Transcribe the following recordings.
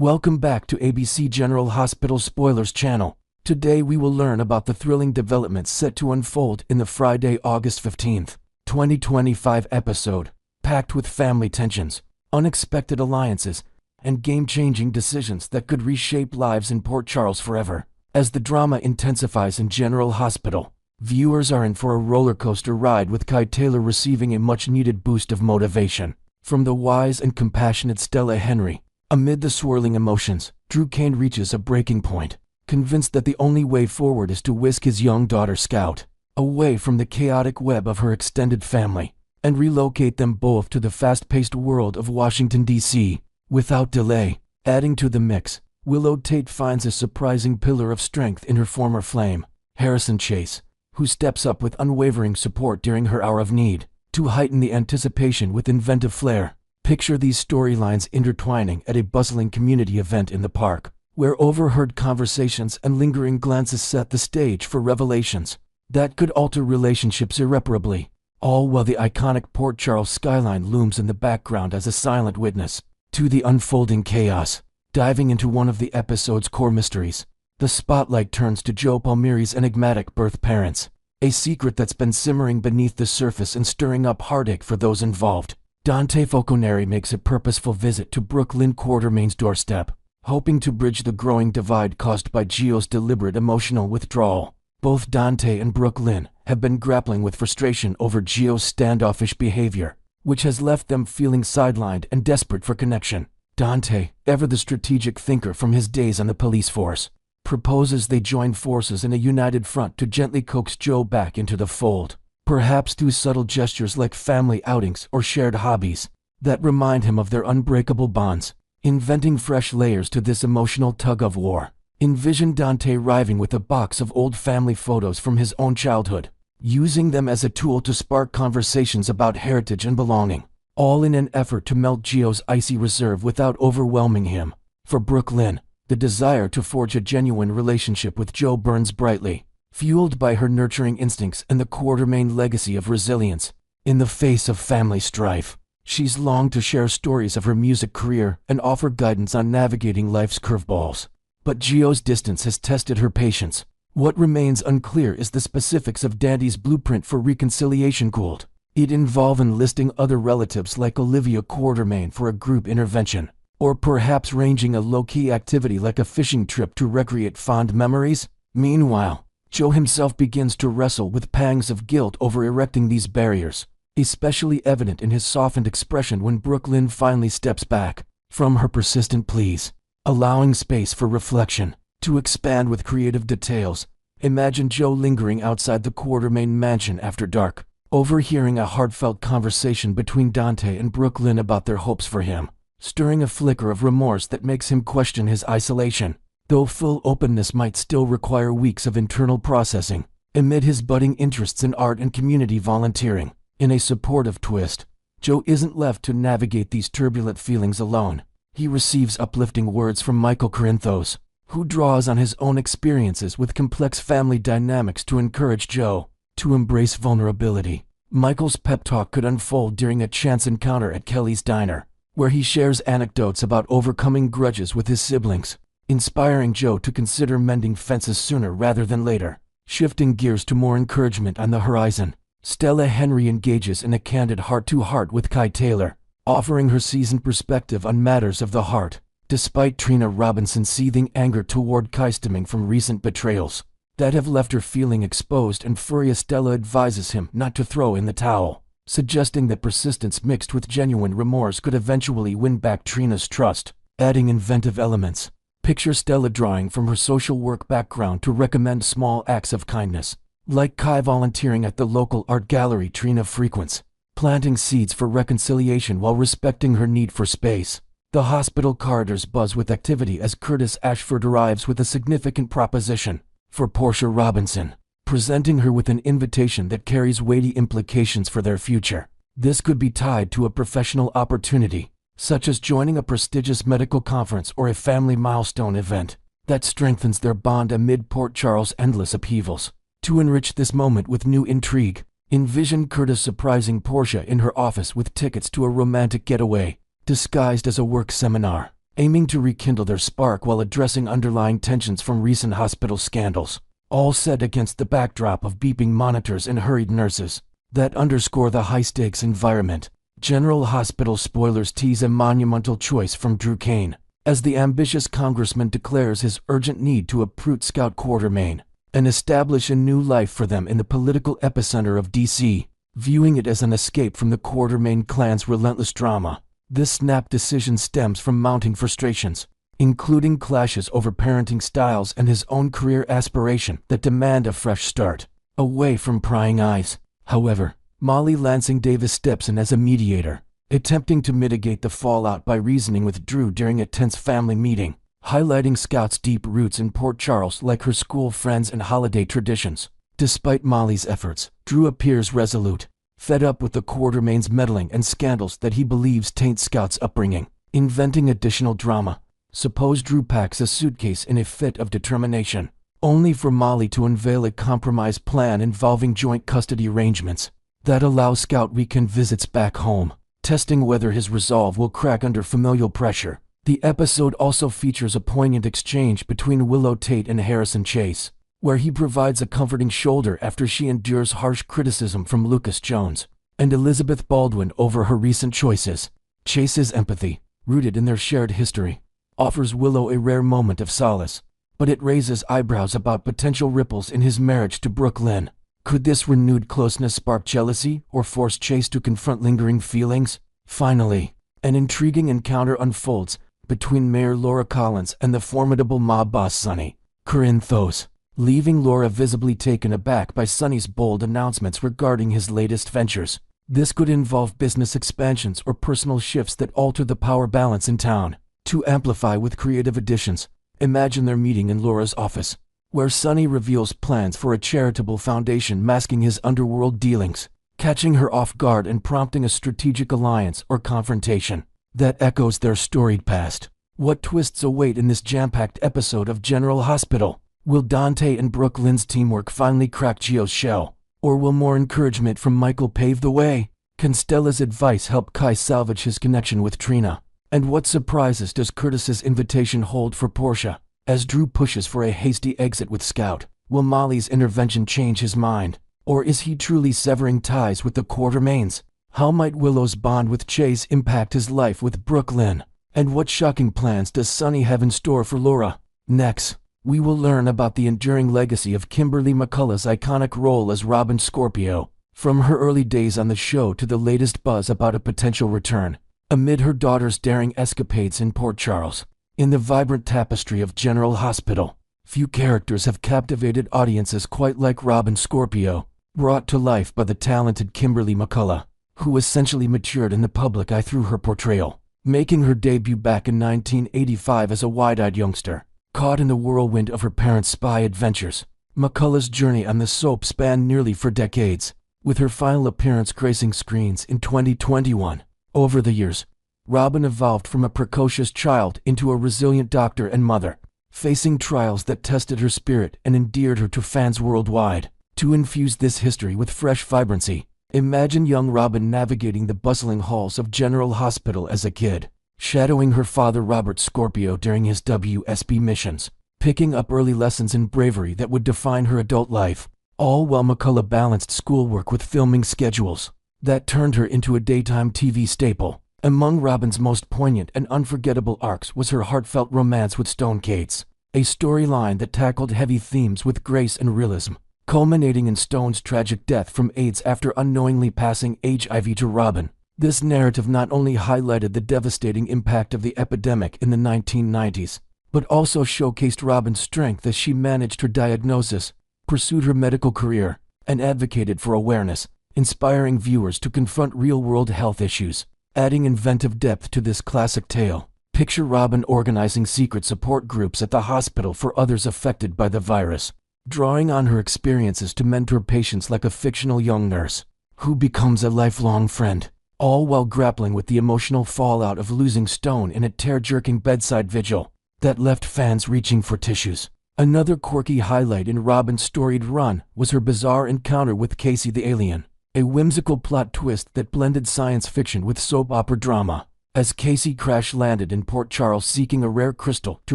Welcome back to ABC General Hospital Spoilers channel. Today we will learn about the thrilling developments set to unfold in the Friday, August 15th, 2025 episode, packed with family tensions, unexpected alliances, and game-changing decisions that could reshape lives in Port Charles forever. As the drama intensifies in General Hospital, viewers are in for a roller coaster ride, with Kai Taylor receiving a much-needed boost of motivation from the wise and compassionate Stella Henry. Amid the swirling emotions, Drew Kane reaches a breaking point, convinced that the only way forward is to whisk his young daughter Scout away from the chaotic web of her extended family and relocate them both to the fast-paced world of Washington, D.C. Without delay, adding to the mix, Willow Tate finds a surprising pillar of strength in her former flame, Harrison Chase, who steps up with unwavering support during her hour of need to heighten the anticipation with inventive flair. Picture these storylines intertwining at a bustling community event in the park, where overheard conversations and lingering glances set the stage for revelations that could alter relationships irreparably, all while the iconic Port Charles skyline looms in the background as a silent witness to the unfolding chaos. Diving into one of the episode's core mysteries, the spotlight turns to Gio Palmieri's enigmatic birth parents, a secret that's been simmering beneath the surface and stirring up heartache for those involved. Dante Falconeri makes a purposeful visit to Brooklyn Quartermain's doorstep, hoping to bridge the growing divide caused by Gio's deliberate emotional withdrawal. Both Dante and Brooklyn have been grappling with frustration over Gio's standoffish behavior, which has left them feeling sidelined and desperate for connection. Dante, ever the strategic thinker from his days on the police force, proposes they join forces in a united front to gently coax Gio back into the fold, perhaps through subtle gestures like family outings or shared hobbies that remind him of their unbreakable bonds. Inventing fresh layers to this emotional tug-of-war, envision Dante arriving with a box of old family photos from his own childhood, using them as a tool to spark conversations about heritage and belonging, all in an effort to melt Gio's icy reserve without overwhelming him. For Brooklyn, the desire to forge a genuine relationship with Gio burns brightly, fueled by her nurturing instincts and the Quartermain legacy of resilience. In the face of family strife, she's longed to share stories of her music career and offer guidance on navigating life's curveballs. But Gio's distance has tested her patience. What remains unclear is the specifics of Dandy's blueprint for reconciliation. Could it involve enlisting other relatives like Olivia Quartermain for a group intervention, or perhaps arranging a low-key activity like a fishing trip to recreate fond memories? Meanwhile, Gio himself begins to wrestle with pangs of guilt over erecting these barriers, especially evident in his softened expression when Brooklyn finally steps back from her persistent pleas, allowing space for reflection to expand with creative details. Imagine Gio lingering outside the Quartermain mansion after dark, overhearing a heartfelt conversation between Dante and Brooklyn about their hopes for him, stirring a flicker of remorse that makes him question his isolation. Though full openness might still require weeks of internal processing, amid his budding interests in art and community volunteering. In a supportive twist, Gio isn't left to navigate these turbulent feelings alone. He receives uplifting words from Michael Corinthos, who draws on his own experiences with complex family dynamics to encourage Gio to embrace vulnerability. Michael's pep talk could unfold during a chance encounter at Kelly's diner, where he shares anecdotes about overcoming grudges with his siblings, inspiring Gio to consider mending fences sooner rather than later. Shifting gears to more encouragement on the horizon, Stella Henry engages in a candid heart-to-heart with Kai Taylor, offering her seasoned perspective on matters of the heart. Despite Trina Robinson's seething anger toward Kai stemming from recent betrayals that have left her feeling exposed and furious, Stella advises him not to throw in the towel, suggesting that persistence mixed with genuine remorse could eventually win back Trina's trust. Adding inventive elements, picture Stella drawing from her social work background to recommend small acts of kindness, like Kai volunteering at the local art gallery Trina frequents, planting seeds for reconciliation while respecting her need for space. The hospital corridors buzz with activity as Curtis Ashford arrives with a significant proposition for Portia Robinson, presenting her with an invitation that carries weighty implications for their future. This could be tied to a professional opportunity, such as joining a prestigious medical conference or a family milestone event that strengthens their bond amid Port Charles' endless upheavals. To enrich this moment with new intrigue, envision Curtis surprising Portia in her office with tickets to a romantic getaway, disguised as a work seminar. aiming to rekindle their spark while addressing underlying tensions from recent hospital scandals, all set against the backdrop of beeping monitors and hurried nurses that underscore the high-stakes environment. General Hospital spoilers tease a monumental choice from Drew Kane, as the ambitious congressman declares his urgent need to uproot Scout Quartermain and establish a new life for them in the political epicenter of D.C., viewing it as an escape from the Quartermain clan's relentless drama. This snap decision stems from mounting frustrations, including clashes over parenting styles and his own career aspiration that demand a fresh start, away from prying eyes. However, Molly Lansing Davis steps in as a mediator, attempting to mitigate the fallout by reasoning with Drew during a tense family meeting, highlighting Scout's deep roots in Port Charles like her school friends and holiday traditions. Despite Molly's efforts, Drew appears resolute, fed up with the Quartermain's meddling and scandals that he believes taint Scout's upbringing. Inventing additional drama, suppose Drew packs a suitcase in a fit of determination, only for Molly to unveil a compromise plan involving joint custody arrangements that allow Scout weekend visits back home, testing whether his resolve will crack under familial pressure. The episode also features a poignant exchange between Willow Tate and Harrison Chase, where he provides a comforting shoulder after she endures harsh criticism from Lucas Jones and Elizabeth Baldwin over her recent choices. Chase's empathy, rooted in their shared history, offers Willow a rare moment of solace, but it raises eyebrows about potential ripples in his marriage to Brooke Lynn. Could this renewed closeness spark jealousy or force Chase to confront lingering feelings? Finally, an intriguing encounter unfolds between Mayor Laura Collins and the formidable mob boss Sonny, Corinne Thos, leaving Laura visibly taken aback by Sonny's bold announcements regarding his latest ventures. This could involve business expansions or personal shifts that alter the power balance in town. To amplify with creative additions, imagine their meeting in Laura's office, where Sonny reveals plans for a charitable foundation masking his underworld dealings, catching her off guard and prompting a strategic alliance or confrontation that echoes their storied past. What twists await in this jam-packed episode of General Hospital? Will Dante and Brooke Lynn's teamwork finally crack Gio's shell? Or will more encouragement from Michael pave the way? Can Stella's advice help Kai salvage his connection with Trina? And what surprises does Curtis's invitation hold for Portia? As Drew pushes for a hasty exit with Scout, will Molly's intervention change his mind? Or is he truly severing ties with the Quartermains? How might Willow's bond with Chase impact his life with Brooke Lynn? And what shocking plans does Sonny have in store for Laura? Next, we will learn about the enduring legacy of Kimberly McCullough's iconic role as Robin Scorpio, from her early days on the show to the latest buzz about a potential return. Amid her daughter's daring escapades in Port Charles, in the vibrant tapestry of General Hospital, few characters have captivated audiences quite like Robin Scorpio, brought to life by the talented Kimberly McCullough, who essentially matured in the public eye through her portrayal, making her debut back in 1985 as a wide-eyed youngster, caught in the whirlwind of her parents' spy adventures. McCullough's journey on the soap spanned nearly 4 decades, with her final appearance gracing screens in 2021. Over the years, Robin evolved from a precocious child into a resilient doctor and mother, facing trials that tested her spirit and endeared her to fans worldwide. To infuse this history with fresh vibrancy, imagine young Robin navigating the bustling halls of General Hospital as a kid, shadowing her father Robert Scorpio during his WSB missions, picking up early lessons in bravery that would define her adult life, all while McCullough balanced schoolwork with filming schedules that turned her into a daytime TV staple. Among Robin's most poignant and unforgettable arcs was her heartfelt romance with Stone Cates, a storyline that tackled heavy themes with grace and realism, culminating in Stone's tragic death from AIDS after unknowingly passing HIV to Robin. This narrative not only highlighted the devastating impact of the epidemic in the 1990s, but also showcased Robin's strength as she managed her diagnosis, pursued her medical career, and advocated for awareness, inspiring viewers to confront real-world health issues. Adding inventive depth to this classic tale, picture Robin organizing secret support groups at the hospital for others affected by the virus, drawing on her experiences to mentor patients like a fictional young nurse, who becomes a lifelong friend, all while grappling with the emotional fallout of losing Stone in a tear-jerking bedside vigil that left fans reaching for tissues. Another quirky highlight in Robin's storied run was her bizarre encounter with Casey the Alien, a whimsical plot twist that blended science fiction with soap opera drama. as Casey crash-landed in Port Charles seeking a rare crystal to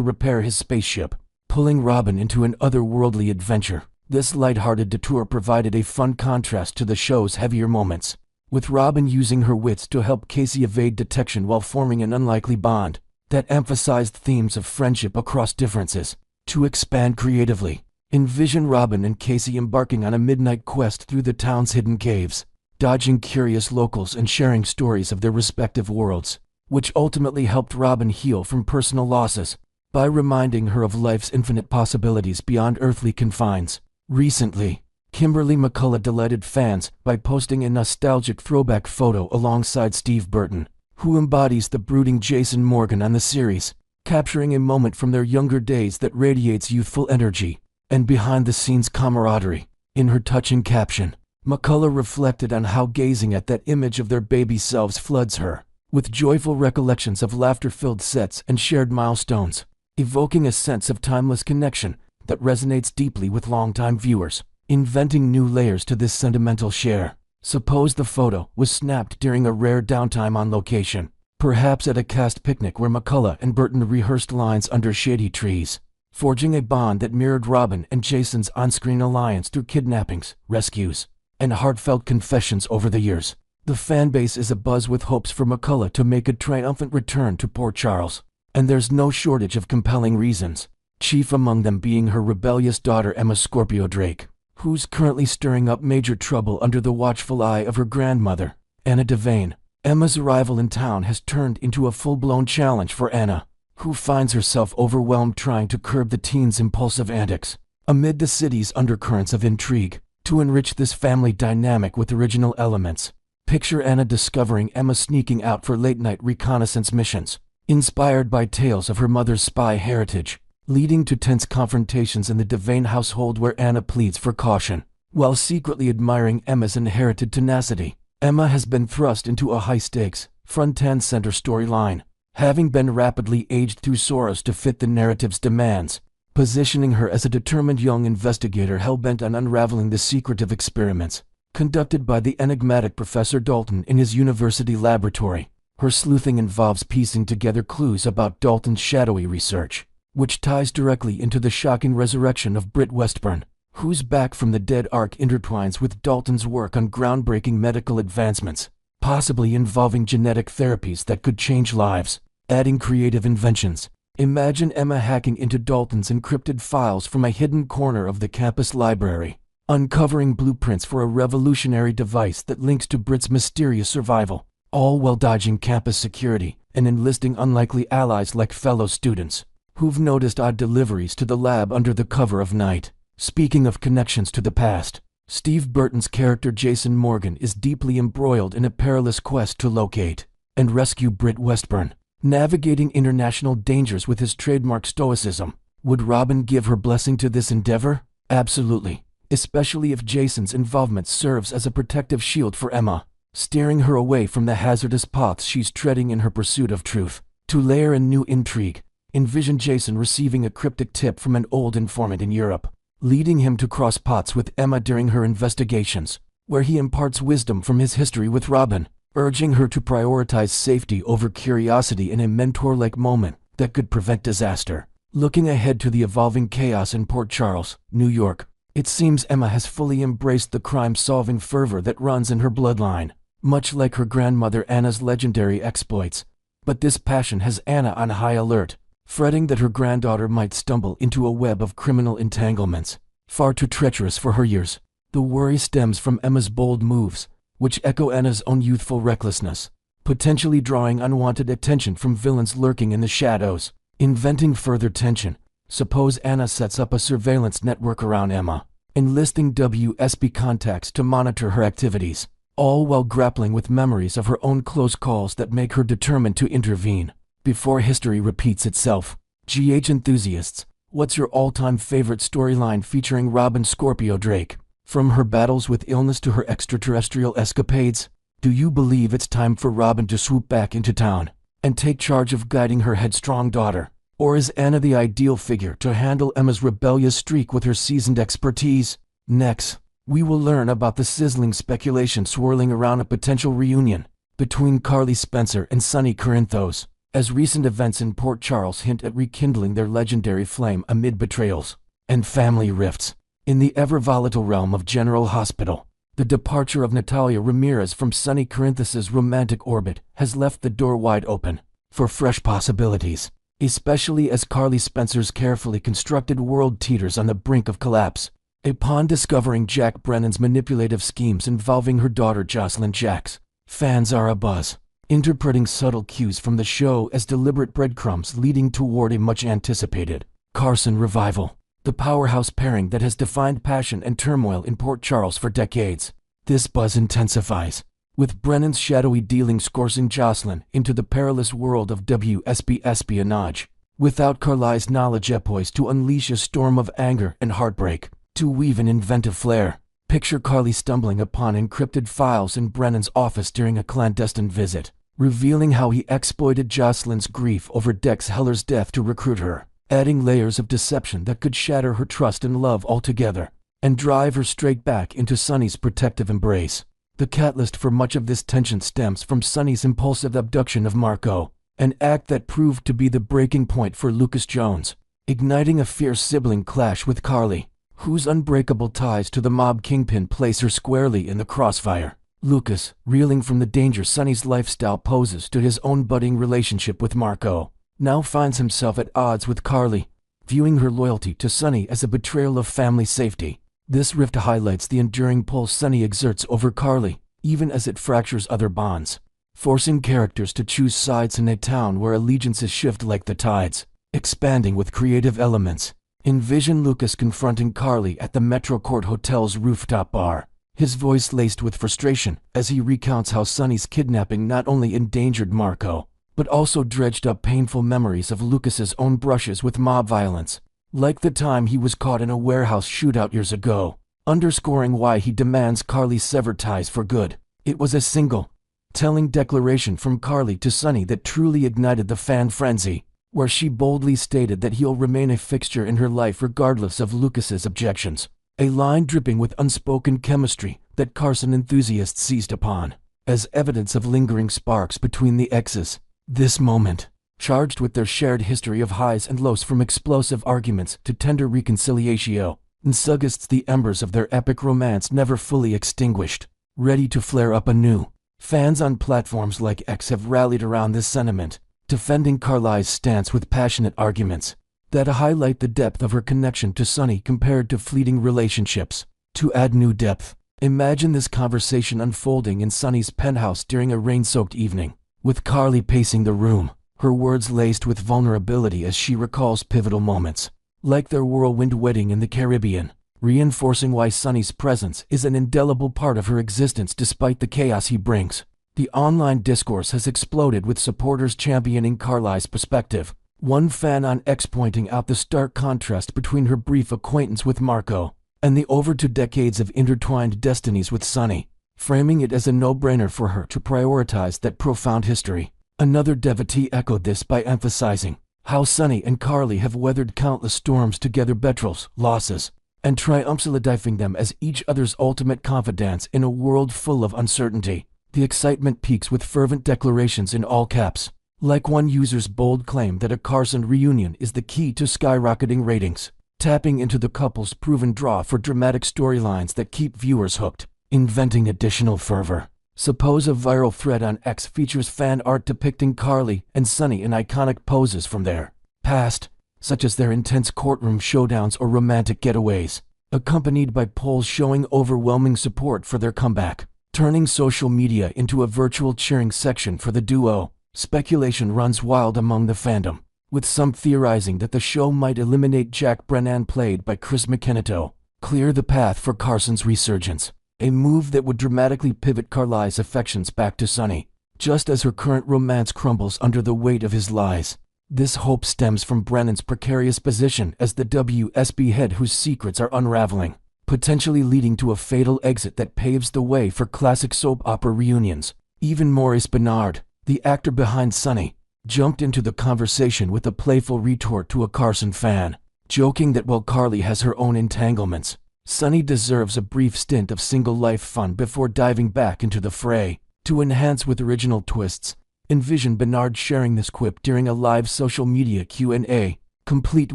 repair his spaceship, pulling Robin into an otherworldly adventure. This lighthearted detour provided a fun contrast to the show's heavier moments, with Robin using her wits to help Casey evade detection while forming an unlikely bond that emphasized themes of friendship across differences. To expand creatively, envision Robin and Casey embarking on a midnight quest through the town's hidden caves, dodging curious locals and sharing stories of their respective worlds, which ultimately helped Robin heal from personal losses by reminding her of life's infinite possibilities beyond earthly confines. Recently, Kimberly McCullough delighted fans by posting a nostalgic throwback photo alongside Steve Burton, who embodies the brooding Jason Morgan on the series, capturing a moment from their younger days that radiates youthful energy and behind-the-scenes camaraderie. In her touching caption, McCullough reflected on how gazing at that image of their baby selves floods her with joyful recollections of laughter-filled sets and shared milestones, evoking a sense of timeless connection that resonates deeply with longtime viewers. Inventing new layers to this sentimental share. Suppose the photo was snapped during a rare downtime on location, perhaps at a cast picnic where McCullough and Burton rehearsed lines under shady trees, forging a bond that mirrored Robin and Jason's on-screen alliance through kidnappings, rescues, and heartfelt confessions over the years. The fanbase is abuzz with hopes for McCullough to make a triumphant return to Port Charles, and there's no shortage of compelling reasons, chief among them being her rebellious daughter Emma Scorpio-Drake, who's currently stirring up major trouble under the watchful eye of her grandmother, Anna Devane. Emma's arrival in town has turned into a full-blown challenge for Anna, who finds herself overwhelmed trying to curb the teen's impulsive antics amid the city's undercurrents of intrigue. To enrich this family dynamic with original elements, picture Anna discovering Emma sneaking out for late-night reconnaissance missions, inspired by tales of her mother's spy heritage, leading to tense confrontations in the Devane household where Anna pleads for caution. While secretly admiring Emma's inherited tenacity, Emma has been thrust into a high-stakes, front-and-center storyline, having been rapidly aged through sorrows to fit the narrative's demands, positioning her as a determined young investigator hell-bent on unraveling the secretive experiments conducted by the enigmatic Professor Dalton in his university laboratory. Her sleuthing involves piecing together clues about Dalton's shadowy research, which ties directly into the shocking resurrection of Britt Westburn, whose back from the dead arc intertwines with Dalton's work on groundbreaking medical advancements, possibly involving genetic therapies that could change lives. Adding creative inventions, imagine Emma hacking into Dalton's encrypted files from a hidden corner of the campus library, uncovering blueprints for a revolutionary device that links to Britt's mysterious survival, all while dodging campus security and enlisting unlikely allies like fellow students who've noticed odd deliveries to the lab under the cover of night. Speaking of connections to the past, Steve Burton's character Jason Morgan is deeply embroiled in a perilous quest to locate and rescue Britt Westburn, navigating international dangers with his trademark stoicism. Would Robin give her blessing to this endeavor? Absolutely, especially if Jason's involvement serves as a protective shield for Emma, steering her away from the hazardous paths she's treading in her pursuit of truth. To layer in new intrigue, envision Jason receiving a cryptic tip from an old informant in Europe, leading him to cross paths with Emma during her investigations, where he imparts wisdom from his history with Robin, urging her to prioritize safety over curiosity in a mentor-like moment that could prevent disaster. Looking ahead to the evolving chaos in Port Charles, New York, it seems Emma has fully embraced the crime-solving fervor that runs in her bloodline, much like her grandmother Anna's legendary exploits. But this passion has Anna on high alert, fretting that her granddaughter might stumble into a web of criminal entanglements, far too treacherous for her years. The worry stems from Emma's bold moves, which echo Anna's own youthful recklessness, potentially drawing unwanted attention from villains lurking in the shadows. Inventing further tension, suppose Anna sets up a surveillance network around Emma, enlisting WSB contacts to monitor her activities, all while grappling with memories of her own close calls that make her determined to intervene before history repeats itself. GH enthusiasts, what's your all-time favorite storyline featuring Robin Scorpio-Drake? From her battles with illness to her extraterrestrial escapades, do you believe it's time for Robin to swoop back into town and take charge of guiding her headstrong daughter? Or is Anna the ideal figure to handle Emma's rebellious streak with her seasoned expertise? Next, we will learn about the sizzling speculation swirling around a potential reunion between Carly Spencer and Sonny Corinthos, as recent events in Port Charles hint at rekindling their legendary flame amid betrayals and family rifts. In the ever-volatile realm of General Hospital, the departure of Natalia Ramirez from Sonny Corinthos' romantic orbit has left the door wide open for fresh possibilities, especially as Carly Spencer's carefully constructed world teeters on the brink of collapse. Upon discovering Jack Brennan's manipulative schemes involving her daughter Jocelyn Jacks, fans are abuzz, interpreting subtle cues from the show as deliberate breadcrumbs leading toward a much-anticipated Carson revival, the powerhouse pairing that has defined passion and turmoil in Port Charles for decades. This buzz intensifies, with Brennan's shadowy dealings coursing Jocelyn into the perilous world of WSB espionage, without Carly's knowledge poised to unleash a storm of anger and heartbreak. To weave an inventive flair, picture Carly stumbling upon encrypted files in Brennan's office during a clandestine visit, revealing how he exploited Jocelyn's grief over Dex Heller's death to recruit her, adding layers of deception that could shatter her trust and love altogether, and drive her straight back into Sonny's protective embrace. The catalyst for much of this tension stems from Sonny's impulsive abduction of Marco, an act that proved to be the breaking point for Lucas Jones, igniting a fierce sibling clash with Carly, whose unbreakable ties to the mob kingpin place her squarely in the crossfire. Lucas, reeling from the danger Sonny's lifestyle poses to his own budding relationship with Marco, now finds himself at odds with Carly, viewing her loyalty to Sonny as a betrayal of family safety. This rift highlights the enduring pull Sonny exerts over Carly, even as it fractures other bonds, forcing characters to choose sides in a town where allegiances shift like the tides. Expanding with creative elements, envision Lucas confronting Carly at the Metro Court Hotel's rooftop bar, his voice laced with frustration as he recounts how Sonny's kidnapping not only endangered Marco, but also dredged up painful memories of Lucas's own brushes with mob violence, like the time he was caught in a warehouse shootout years ago, underscoring why he demands Carly sever ties for good. It was a single, telling declaration from Carly to Sonny that truly ignited the fan frenzy, where she boldly stated that he'll remain a fixture in her life regardless of Lucas's objections, a line dripping with unspoken chemistry that Carson enthusiasts seized upon as evidence of lingering sparks between the exes. This moment, charged with their shared history of highs and lows from explosive arguments to tender reconciliatio, suggests the embers of their epic romance never fully extinguished, ready to flare up anew. Fans on platforms like X have rallied around this sentiment, defending Carly's stance with passionate arguments that highlight the depth of her connection to Sonny compared to fleeting relationships. To add new depth, imagine this conversation unfolding in Sonny's penthouse during a rain-soaked evening, with Carly pacing the room, her words laced with vulnerability as she recalls pivotal moments, like their whirlwind wedding in the Caribbean, reinforcing why Sonny's presence is an indelible part of her existence despite the chaos he brings. The online discourse has exploded with supporters championing Carly's perspective, one fan on X pointing out the stark contrast between her brief acquaintance with Marco and the over 2 decades of intertwined destinies with Sonny, framing it as a no-brainer for her to prioritize that profound history. Another devotee echoed this by emphasizing how Sonny and Carly have weathered countless storms together, betrayals, losses, and triumphs, solidifying them as each other's ultimate confidants in a world full of uncertainty. The excitement peaks with fervent declarations in all caps, like one user's bold claim that a Carson reunion is the key to skyrocketing ratings, tapping into the couple's proven draw for dramatic storylines that keep viewers hooked. Inventing additional fervor, suppose a viral thread on X features fan art depicting Carly and Sonny in iconic poses from their past, such as their intense courtroom showdowns or romantic getaways, accompanied by polls showing overwhelming support for their comeback, turning social media into a virtual cheering section for the duo. Speculation runs wild among the fandom, with some theorizing that the show might eliminate Jack Brennan, played by Chris McKennato, clear the path for Carson's resurgence, a move that would dramatically pivot Carly's affections back to Sonny, just as her current romance crumbles under the weight of his lies. This hope stems from Brennan's precarious position as the WSB head whose secrets are unraveling, potentially leading to a fatal exit that paves the way for classic soap opera reunions. Even Maurice Bernard, the actor behind Sonny, jumped into the conversation with a playful retort to a Carson fan, joking that while Carly has her own entanglements, Sonny deserves a brief stint of single-life fun before diving back into the fray. To enhance with original twists, envision Bernard sharing this quip during a live social media Q&A, complete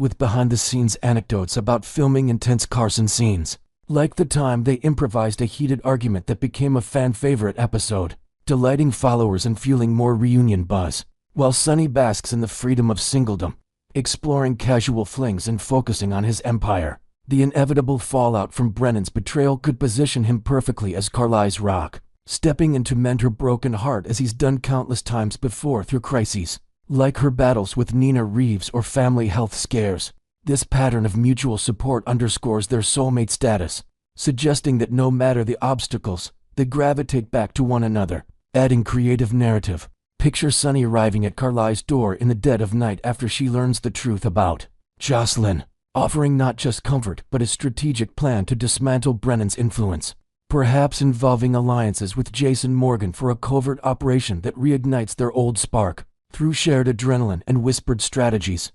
with behind-the-scenes anecdotes about filming intense Carson scenes, like the time they improvised a heated argument that became a fan-favorite episode, delighting followers and fueling more reunion buzz, while Sonny basks in the freedom of singledom, exploring casual flings and focusing on his empire. The inevitable fallout from Brennan's betrayal could position him perfectly as Carly's rock, stepping in to mend her broken heart as he's done countless times before through crises, like her battles with Nina Reeves or family health scares. This pattern of mutual support underscores their soulmate status, suggesting that no matter the obstacles, they gravitate back to one another, adding creative narrative. Picture Sonny arriving at Carly's door in the dead of night after she learns the truth about Jocelyn, offering not just comfort but a strategic plan to dismantle Brennan's influence, perhaps involving alliances with Jason Morgan for a covert operation that reignites their old spark. Through shared adrenaline and whispered strategies,